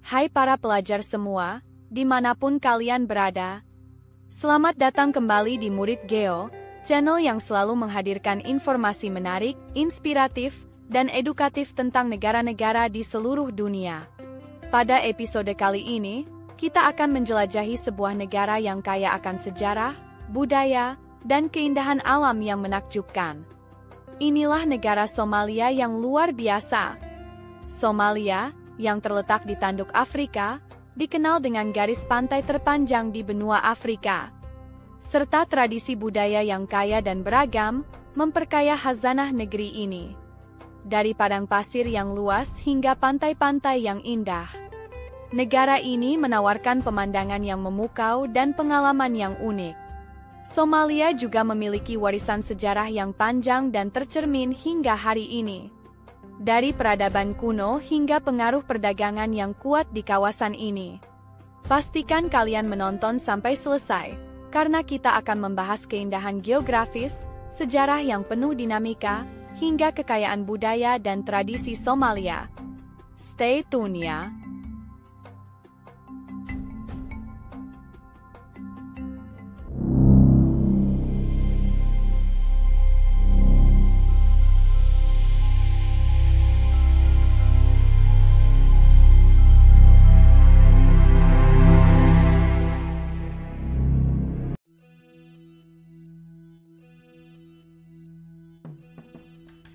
Hai para pelajar semua, dimanapun kalian berada. Selamat datang kembali di Murid Geo, channel yang selalu menghadirkan informasi menarik, inspiratif, dan edukatif tentang negara-negara di seluruh dunia. Pada episode kali ini, kita akan menjelajahi sebuah negara yang kaya akan sejarah, budaya, dan keindahan alam yang menakjubkan. Inilah negara Somalia yang luar biasa. Somalia, yang terletak di tanduk Afrika, dikenal dengan garis pantai terpanjang di benua Afrika. Serta tradisi budaya yang kaya dan beragam, memperkaya khazanah negeri ini. Dari padang pasir yang luas hingga pantai-pantai yang indah. Negara ini menawarkan pemandangan yang memukau dan pengalaman yang unik. Somalia juga memiliki warisan sejarah yang panjang dan tercermin hingga hari ini. Dari peradaban kuno hingga pengaruh perdagangan yang kuat di kawasan ini. Pastikan kalian menonton sampai selesai, karena kita akan membahas keindahan geografis, sejarah yang penuh dinamika, hingga kekayaan budaya dan tradisi Somalia. Stay tune ya!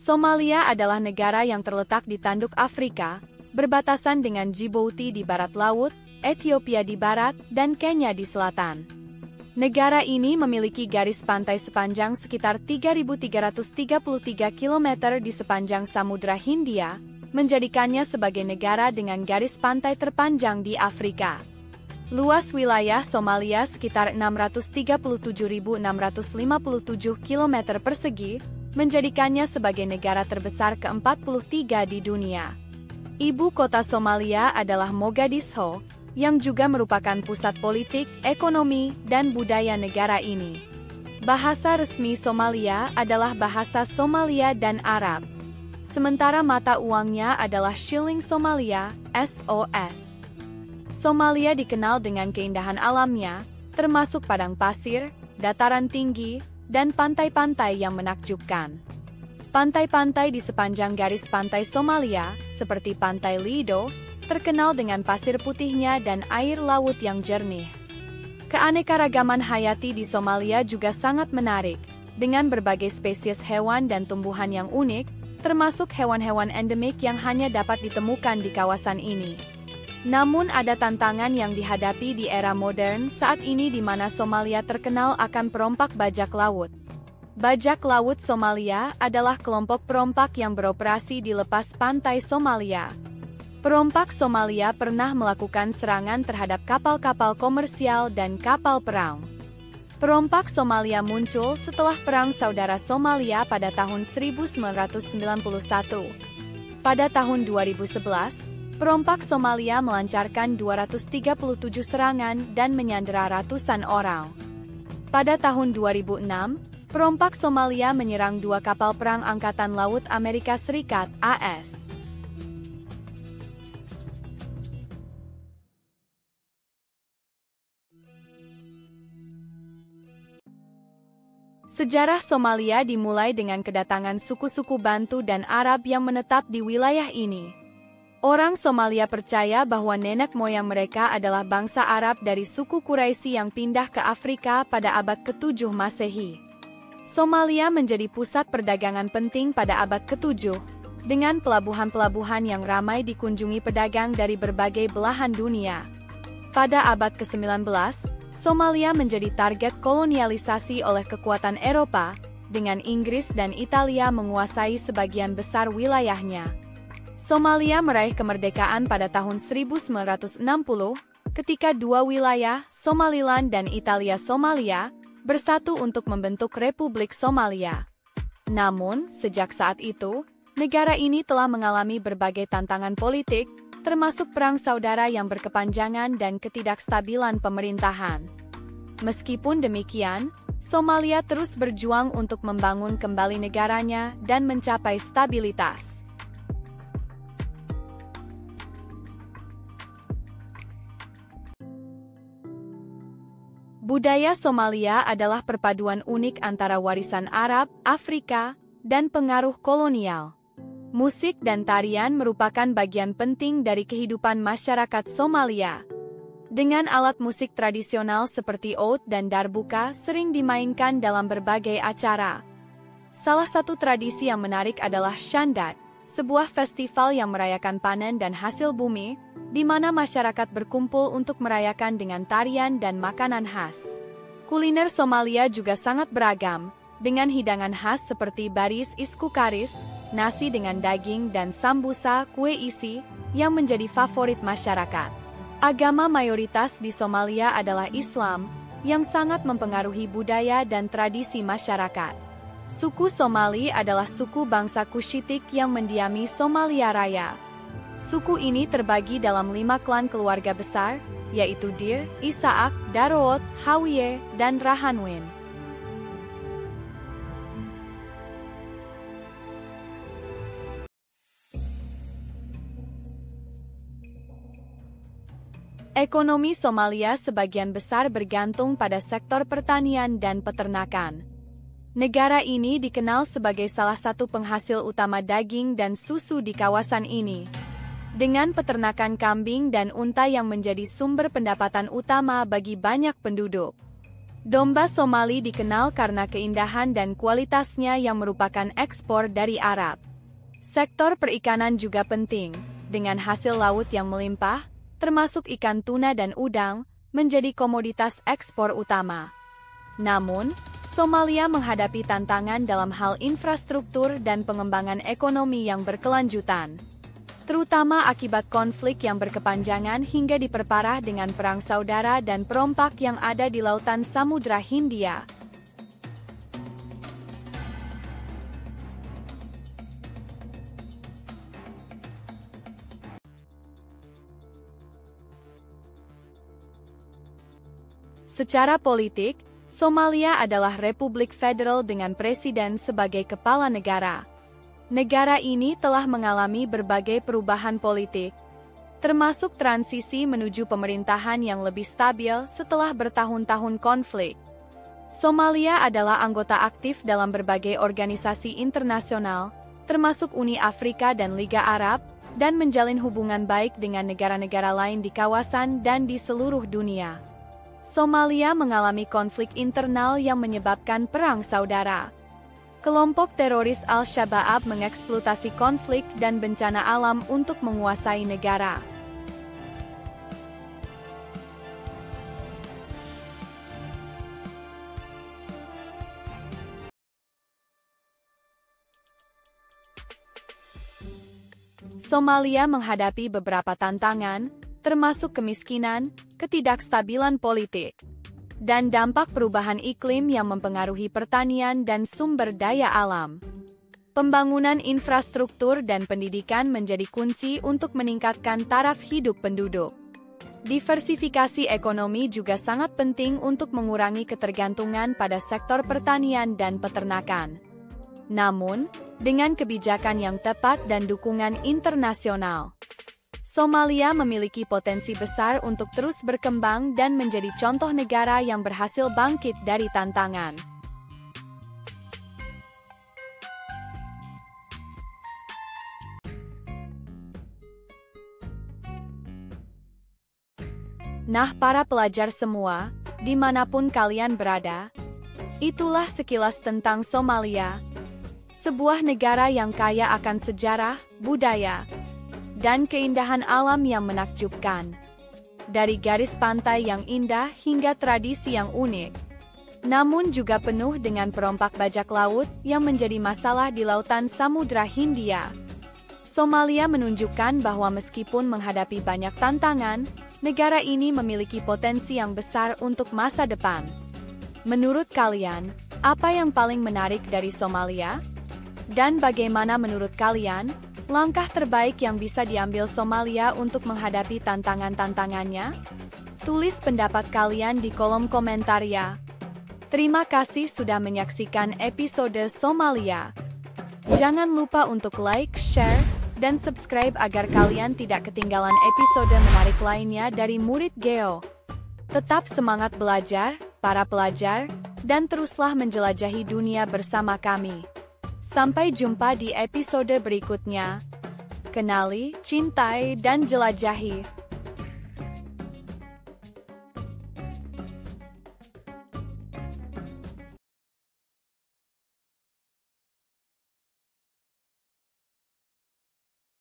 Somalia adalah negara yang terletak di tanduk Afrika, berbatasan dengan Djibouti di barat laut, Ethiopia di barat, dan Kenya di selatan. Negara ini memiliki garis pantai sepanjang sekitar 3.333 km di sepanjang Samudra Hindia, menjadikannya sebagai negara dengan garis pantai terpanjang di Afrika. Luas wilayah Somalia sekitar 637.657 km persegi, menjadikannya sebagai negara terbesar ke-43 di dunia. Ibu kota Somalia adalah Mogadishu, yang juga merupakan pusat politik, ekonomi, dan budaya negara ini. Bahasa resmi Somalia adalah bahasa Somalia dan Arab. Sementara mata uangnya adalah Shilling Somalia, SOS. Somalia dikenal dengan keindahan alamnya, termasuk padang pasir, dataran tinggi, dan pantai-pantai yang menakjubkan. Pantai-pantai di sepanjang garis pantai Somalia, seperti Pantai Lido, terkenal dengan pasir putihnya dan air laut yang jernih. Keanekaragaman hayati di Somalia juga sangat menarik, dengan berbagai spesies hewan dan tumbuhan yang unik, termasuk hewan-hewan endemik yang hanya dapat ditemukan di kawasan ini. Namun ada tantangan yang dihadapi di era modern saat ini di mana Somalia terkenal akan perompak bajak laut. Bajak laut Somalia adalah kelompok perompak yang beroperasi di lepas pantai Somalia. Perompak Somalia pernah melakukan serangan terhadap kapal-kapal komersial dan kapal perang. Perompak Somalia muncul setelah Perang Saudara Somalia pada tahun 1991. Pada tahun 2011, perompak Somalia melancarkan 237 serangan dan menyandera ratusan orang. Pada tahun 2006, perompak Somalia menyerang 2 kapal perang Angkatan Laut Amerika Serikat, AS. Sejarah Somalia dimulai dengan kedatangan suku-suku Bantu dan Arab yang menetap di wilayah ini. Orang Somalia percaya bahwa nenek moyang mereka adalah bangsa Arab dari suku Quraisy yang pindah ke Afrika pada abad ke-7 Masehi. Somalia menjadi pusat perdagangan penting pada abad ke-7, dengan pelabuhan-pelabuhan yang ramai dikunjungi pedagang dari berbagai belahan dunia. Pada abad ke-19, Somalia menjadi target kolonialisasi oleh kekuatan Eropa, dengan Inggris dan Italia menguasai sebagian besar wilayahnya. Somalia meraih kemerdekaan pada tahun 1960, ketika dua wilayah, Somaliland dan Italia Somalia, bersatu untuk membentuk Republik Somalia. Namun, sejak saat itu, negara ini telah mengalami berbagai tantangan politik, termasuk perang saudara yang berkepanjangan dan ketidakstabilan pemerintahan. Meskipun demikian, Somalia terus berjuang untuk membangun kembali negaranya dan mencapai stabilitas. Budaya Somalia adalah perpaduan unik antara warisan Arab, Afrika, dan pengaruh kolonial. Musik dan tarian merupakan bagian penting dari kehidupan masyarakat Somalia. Dengan alat musik tradisional seperti oud dan darbuka sering dimainkan dalam berbagai acara. Salah satu tradisi yang menarik adalah Shandat, sebuah festival yang merayakan panen dan hasil bumi, di mana masyarakat berkumpul untuk merayakan dengan tarian dan makanan khas. Kuliner Somalia juga sangat beragam, dengan hidangan khas seperti baris isku karis, nasi dengan daging dan sambusa kue isi, yang menjadi favorit masyarakat. Agama mayoritas di Somalia adalah Islam, yang sangat mempengaruhi budaya dan tradisi masyarakat. Suku Somali adalah suku bangsa Kushitik yang mendiami Somalia Raya. Suku ini terbagi dalam 5 klan keluarga besar, yaitu Dir, Isaak, Daroot, Hawiye, dan Rahanwin. Ekonomi Somalia sebagian besar bergantung pada sektor pertanian dan peternakan. Negara ini dikenal sebagai salah satu penghasil utama daging dan susu di kawasan ini, dengan peternakan kambing dan unta yang menjadi sumber pendapatan utama bagi banyak penduduk. Domba Somali dikenal karena keindahan dan kualitasnya yang merupakan ekspor dari Arab. Sektor perikanan juga penting, dengan hasil laut yang melimpah, termasuk ikan tuna dan udang, menjadi komoditas ekspor utama. Namun, Somalia menghadapi tantangan dalam hal infrastruktur dan pengembangan ekonomi yang berkelanjutan, terutama akibat konflik yang berkepanjangan hingga diperparah dengan perang saudara dan perompak yang ada di lautan Samudra Hindia. Secara politik, Somalia adalah republik federal dengan presiden sebagai kepala negara. Negara ini telah mengalami berbagai perubahan politik, termasuk transisi menuju pemerintahan yang lebih stabil setelah bertahun-tahun konflik. Somalia adalah anggota aktif dalam berbagai organisasi internasional, termasuk Uni Afrika dan Liga Arab, dan menjalin hubungan baik dengan negara-negara lain di kawasan dan di seluruh dunia. Somalia mengalami konflik internal yang menyebabkan perang saudara. Kelompok teroris Al-Shabaab mengeksploitasi konflik dan bencana alam untuk menguasai negara. Somalia menghadapi beberapa tantangan, termasuk kemiskinan, ketidakstabilan politik, dan dampak perubahan iklim yang mempengaruhi pertanian dan sumber daya alam. Pembangunan infrastruktur dan pendidikan menjadi kunci untuk meningkatkan taraf hidup penduduk. Diversifikasi ekonomi juga sangat penting untuk mengurangi ketergantungan pada sektor pertanian dan peternakan. Namun, dengan kebijakan yang tepat dan dukungan internasional, Somalia memiliki potensi besar untuk terus berkembang dan menjadi contoh negara yang berhasil bangkit dari tantangan. Nah, para pelajar semua, dimanapun kalian berada, itulah sekilas tentang Somalia, sebuah negara yang kaya akan sejarah, budaya, dan keindahan alam yang menakjubkan. Dari garis pantai yang indah hingga tradisi yang unik, namun juga penuh dengan perompak bajak laut yang menjadi masalah di lautan Samudra Hindia. Somalia menunjukkan bahwa meskipun menghadapi banyak tantangan, negara ini memiliki potensi yang besar untuk masa depan. Menurut kalian, apa yang paling menarik dari Somalia? Dan bagaimana menurut kalian langkah terbaik yang bisa diambil Somalia untuk menghadapi tantangan-tantangannya? Tulis pendapat kalian di kolom komentar ya. Terima kasih sudah menyaksikan episode Somalia. Jangan lupa untuk like, share, dan subscribe agar kalian tidak ketinggalan episode menarik lainnya dari Murid Geo. Tetap semangat belajar, para pelajar, dan teruslah menjelajahi dunia bersama kami. Sampai jumpa di episode berikutnya. Kenali, cintai, dan jelajahi.